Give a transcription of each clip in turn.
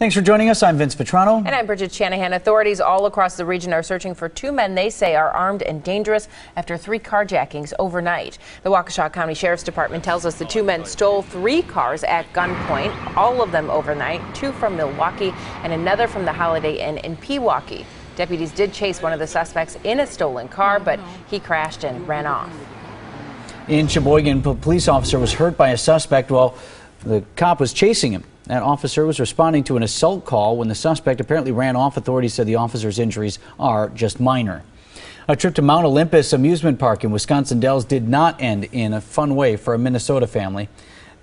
Thanks for joining us. I'm Vince Petrano. And I'm Bridget Shanahan. Authorities all across the region are searching for two men they say are armed and dangerous after 3 carjackings overnight. The Waukesha County Sheriff's Department tells us the two men stole 3 cars at gunpoint, all of them overnight, 2 from Milwaukee and another from the Holiday Inn in Pewaukee. Deputies did chase one of the suspects in a stolen car, but he crashed and ran off. In Sheboygan, a police officer was hurt by a suspect while the cop was chasing him. That officer was responding to an assault call when the suspect apparently ran off. Authorities said the officer's injuries are just minor. A trip to Mount Olympus amusement park in Wisconsin Dells did not end in a fun way for a Minnesota family.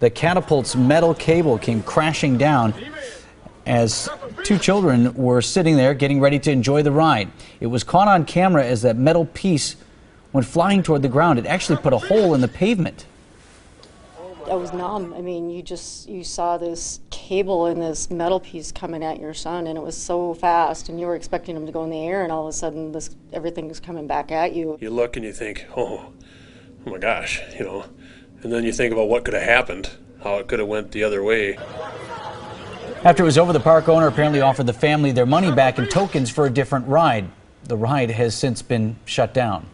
The catapult's metal cable came crashing down as 2 children were sitting there getting ready to enjoy the ride. It was caught on camera as that metal piece went flying toward the ground. It actually put a hole in the pavement. I was numb. I mean, you saw this cable and this metal piece coming at your son, and it was so fast, and you were expecting him to go in the air, and all of a sudden everything was coming back at you. You look and you think, oh my gosh, and then you think about what could have happened, how it could have went the other way. After it was over, the park owner apparently offered the family their money back in tokens for a different ride. The ride has since been shut down.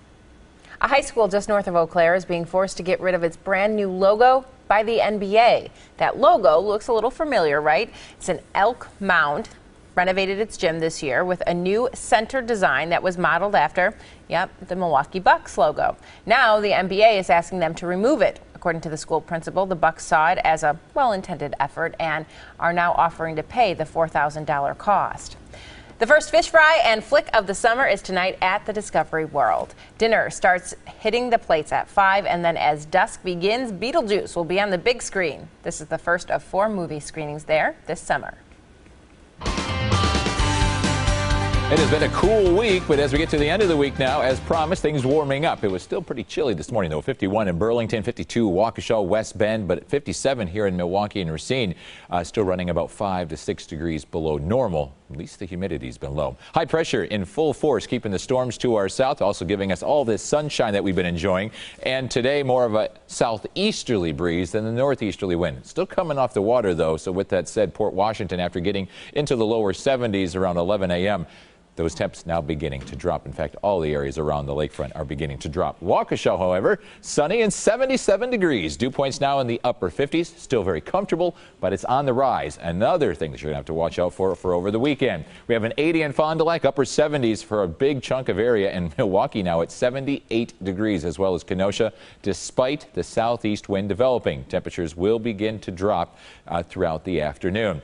A high school just north of Eau Claire is being forced to get rid of its brand new logo by the NBA. That logo looks a little familiar, right? It's an elk mound. Renovated its gym this year with a new center design that was modeled after, the Milwaukee Bucks logo. Now the NBA is asking them to remove it. According to the school principal, the Bucks saw it as a well-intended effort and are now offering to pay the $4,000 cost. The first fish fry and flick of the summer is tonight at the Discovery World. Dinner starts hitting the plates at 5, and then as dusk begins, Beetlejuice will be on the big screen. This is the first of 4 movie screenings there this summer. It has been a cool week, but as we get to the end of the week now, as promised, things warming up. It was still pretty chilly this morning, though. 51 in Burlington, 52 Waukesha, West Bend, but 57 here in Milwaukee and Racine. Still running about 5 to 6 degrees below normal. At least the humidity's been low. High pressure in full force, keeping the storms to our south, also giving us all this sunshine that we've been enjoying. And today, more of a southeasterly breeze than the northeasterly wind. Still coming off the water, though. So with that said, Port Washington, after getting into the lower 70s around 11 a.m., those temps now beginning to drop. In fact, all the areas around the lakefront are beginning to drop. Waukesha, however, sunny and 77 degrees. Dew points now in the upper 50s. Still very comfortable, but it's on the rise. Another thing that you're going to have to watch out for over the weekend. We have an 80 in Fond du Lac, upper 70s for a big chunk of area. And Milwaukee now at 78 degrees, as well as Kenosha, despite the southeast wind developing. Temperatures will begin to drop throughout the afternoon.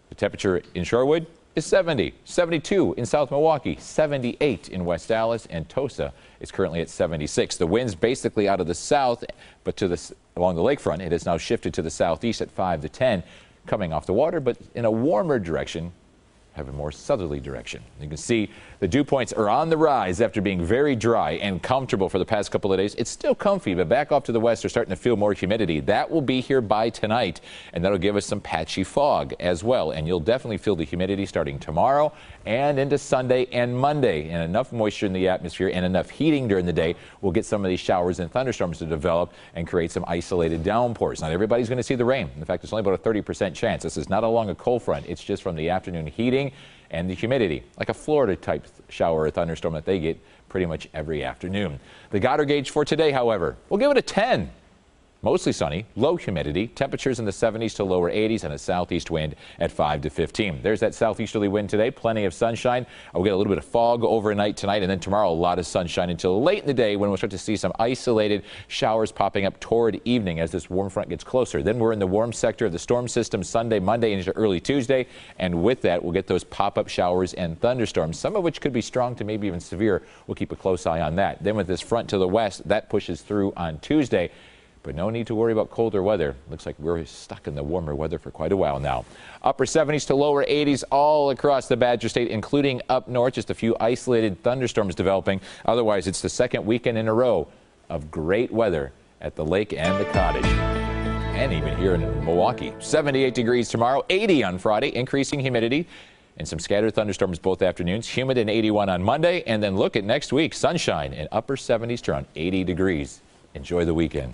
The temperature in Shorewood is 70, 72 in South Milwaukee, 78 in West Dallas, and Tosa is currently at 76. The wind's basically out of the south, but along the lakefront, it has now shifted to the southeast at 5 to 10, coming off the water, but in a warmer direction, have a more southerly direction. You can see the dew points are on the rise after being very dry and comfortable for the past couple of days. It's still comfy, but back off to the west, we're starting to feel more humidity. That will be here by tonight, and that'll give us some patchy fog as well. And you'll definitely feel the humidity starting tomorrow and into Sunday and Monday. And enough moisture in the atmosphere and enough heating during the day will get some of these showers and thunderstorms to develop and create some isolated downpours. Not everybody's going to see the rain. In fact, it's only about a 30% chance. This is not along a cold front. It's just from the afternoon heating and the humidity, like a Florida-type shower or thunderstorm that they get pretty much every afternoon. The Goddard gauge for today, however, we'll give it a 10. Mostly sunny, low humidity, temperatures in the 70s to lower 80s, and a southeast wind at 5 to 15. There's that southeasterly wind today, plenty of sunshine. We'll get a little bit of fog overnight tonight, and then tomorrow a lot of sunshine until late in the day when we'll start to see some isolated showers popping up toward evening as this warm front gets closer. Then we're in the warm sector of the storm system Sunday, Monday, into early Tuesday, and with that we'll get those pop-up showers and thunderstorms, some of which could be strong to maybe even severe. We'll keep a close eye on that. Then with this front to the west, that pushes through on Tuesday. But no need to worry about colder weather. Looks like we're stuck in the warmer weather for quite a while now. Upper 70s to lower 80s all across the Badger State, including up north. Just a few isolated thunderstorms developing. Otherwise, it's the second weekend in a row of great weather at the lake and the cottage. And even here in Milwaukee. 78 degrees tomorrow, 80 on Friday, increasing humidity. And some scattered thunderstorms both afternoons. Humid and 81 on Monday. And then look at next week. Sunshine in upper 70s to around 80 degrees. Enjoy the weekend.